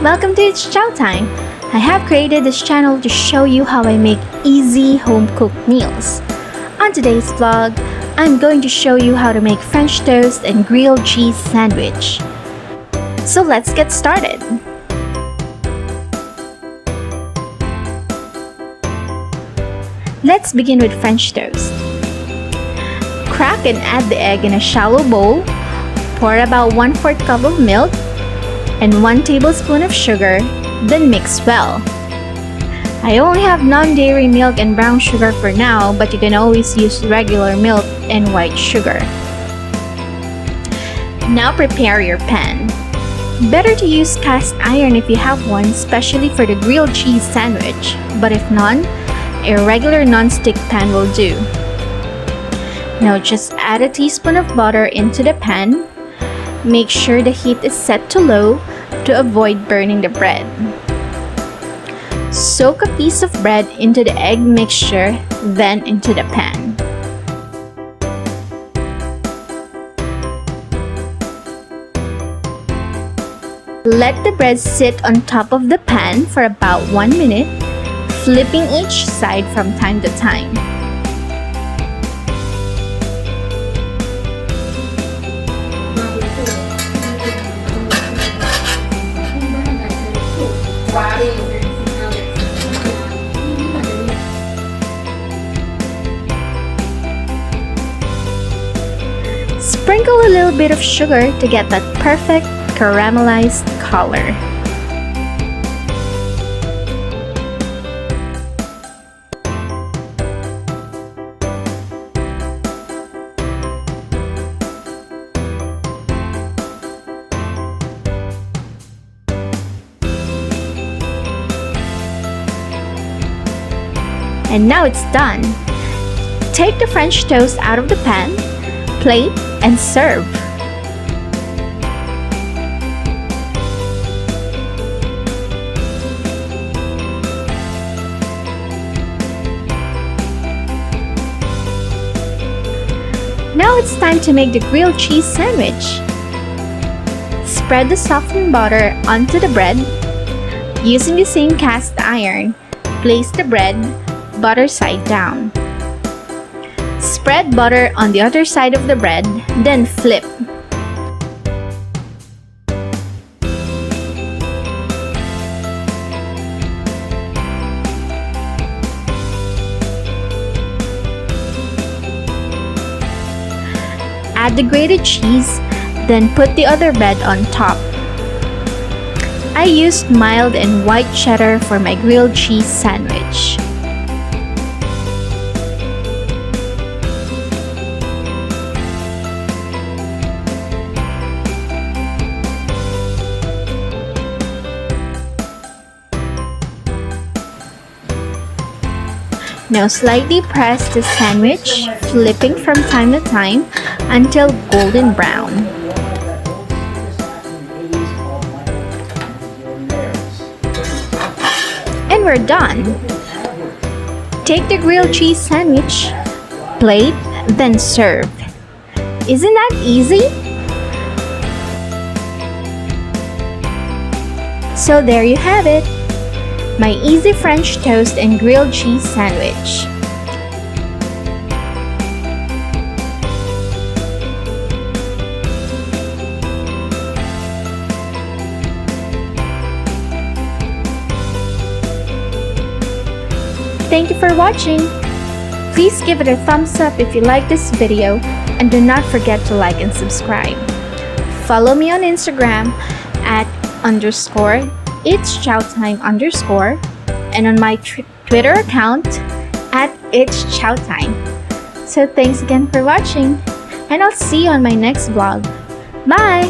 Welcome to It's Chowtime. I have created this channel to show you how I make easy home-cooked meals. On today's vlog, I'm going to show you how to make French toast and grilled cheese sandwich. So let's get started. Let's begin with French toast. Crack and add the egg in a shallow bowl. Pour about 1/4 cup of milk and 1 tablespoon of sugar, then mix well. I only have non-dairy milk and brown sugar for now, but you can always use regular milk and white sugar. Now prepare your pan. Better to use cast iron if you have one, especially for the grilled cheese sandwich, but if none, a regular non-stick pan will do. Now just add a teaspoon of butter into the pan. Make sure the heat is set to low to avoid burning the bread. Soak a piece of bread into the egg mixture, then into the pan. Let the bread sit on top of the pan for about 1 minute, flipping each side from time to time. Sprinkle a little bit of sugar to get that perfect caramelized color. And now it's done. Take the French toast out of the pan, plate, and serve. Now it's time to make the grilled cheese sandwich. Spread the softened butter onto the bread. Using the same cast iron, place the bread butter side down. Spread butter on the other side of the bread, then flip. Add the grated cheese, then put the other bread on top. I used mild and white cheddar for my grilled cheese sandwich. Now slightly press the sandwich, flipping from time to time until golden brown. And we're done. Take the grilled cheese sandwich, plate, then serve. Isn't that easy? So there you have it. My easy French toast and grilled cheese sandwich. Thank you for watching. Please give it a thumbs up if you like this video, and do not forget to like and subscribe. Follow me on Instagram at _It's Chowtime _ and on my Twitter account at It's Chowtime. So thanks again for watching, and I'll see you on my next vlog. Bye!